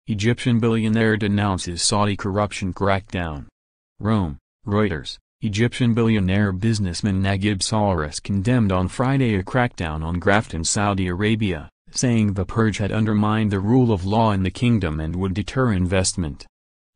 Egyptian billionaire denounces Saudi corruption crackdown. Rome, Reuters. Egyptian billionaire businessman Naguib Sawiris condemned on Friday a crackdown on graft in Saudi Arabia, saying the purge had undermined the rule of law in the kingdom and would deter investment.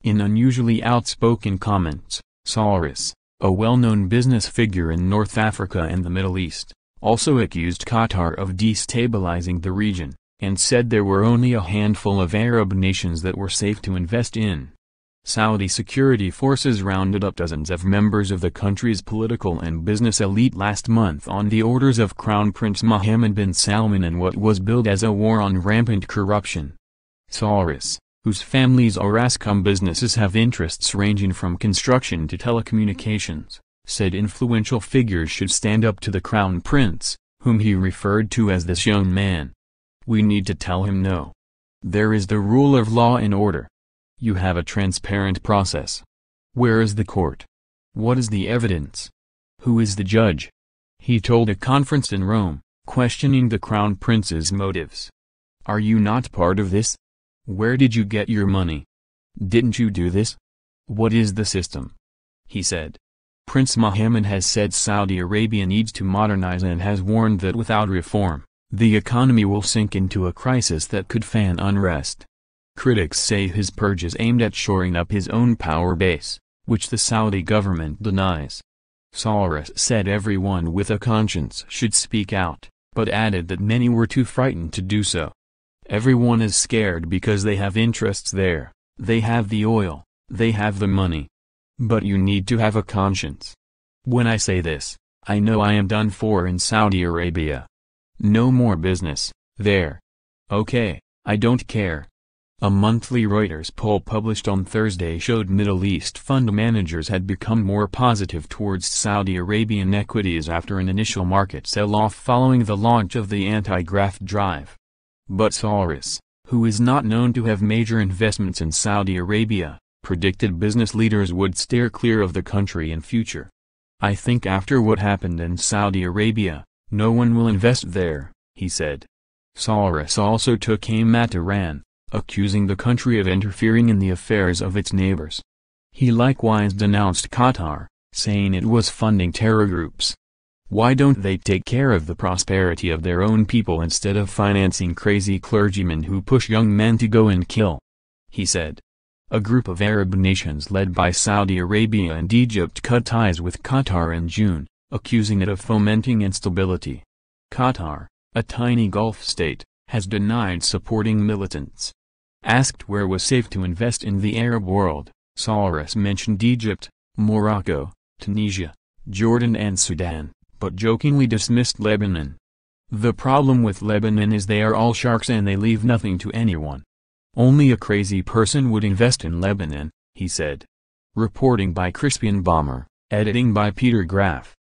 In unusually outspoken comments, Sawiris, a well-known business figure in North Africa and the Middle East, also accused Qatar of destabilizing the region, and said there were only a handful of Arab nations that were safe to invest in. Saudi security forces rounded up dozens of members of the country's political and business elite last month on the orders of Crown Prince Mohammed bin Salman in what was billed as a war on rampant corruption. Sawiris, whose family's Orascom businesses have interests ranging from construction to telecommunications, said influential figures should stand up to the Crown Prince, whom he referred to as this young man. We need to tell him no. There is the rule of law and order. You have a transparent process. Where is the court? What is the evidence? Who is the judge? He told a conference in Rome, questioning the Crown Prince's motives. Are you not part of this? Where did you get your money? Didn't you do this? What is the system? He said. Prince Mohammed has said Saudi Arabia needs to modernize and has warned that without reform, the economy will sink into a crisis that could fan unrest. Critics say his purge is aimed at shoring up his own power base, which the Saudi government denies. Sawiris said everyone with a conscience should speak out, but added that many were too frightened to do so. Everyone is scared because they have interests there, they have the oil, they have the money. But you need to have a conscience. When I say this, I know I am done for in Saudi Arabia. No more business there. Okay, I don't care. A monthly Reuters poll published on Thursday showed Middle East fund managers had become more positive towards Saudi Arabian equities after an initial market sell-off following the launch of the anti-graft drive. But Sawiris, who is not known to have major investments in Saudi Arabia, predicted business leaders would steer clear of the country in future. I think after what happened in Saudi Arabia, no one will invest there, he said. Sawiris also took aim at Iran, accusing the country of interfering in the affairs of its neighbors. He likewise denounced Qatar, saying it was funding terror groups. Why don't they take care of the prosperity of their own people instead of financing crazy clergymen who push young men to go and kill? He said. A group of Arab nations led by Saudi Arabia and Egypt cut ties with Qatar in June, accusing it of fomenting instability. Qatar, a tiny Gulf state, has denied supporting militants. Asked where was safe to invest in the Arab world, Sawiris mentioned Egypt, Morocco, Tunisia, Jordan and Sudan, but jokingly dismissed Lebanon. The problem with Lebanon is they are all sharks and they leave nothing to anyone. Only a crazy person would invest in Lebanon, he said. Reporting by Crispian Bomber, editing by Peter Graff.